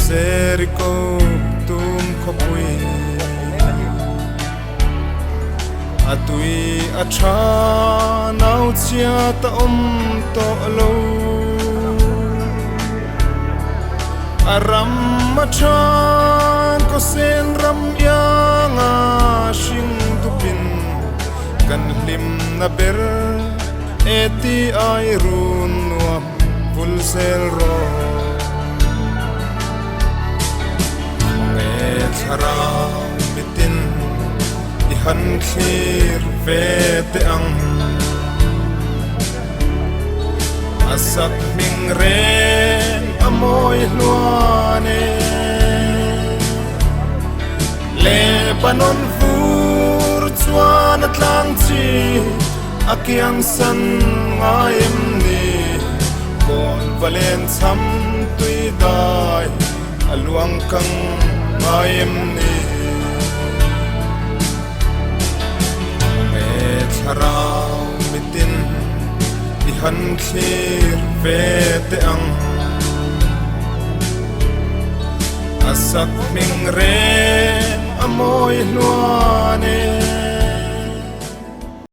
seriko tum khopui atui acha nau chia ta to lo aram machan ko sen ram yanga shing tupin kan lim na ber eti ai run nuam pul sel ro me chara bitin ihan khir ve te ang asak ming re amoy luane Lebanon fur chuan atlang chi akyang san ngaim ni kon valen cham tui dai aluang kang ngaim ni me charau mitin ihan khir ve te ang asak ming re amoy luane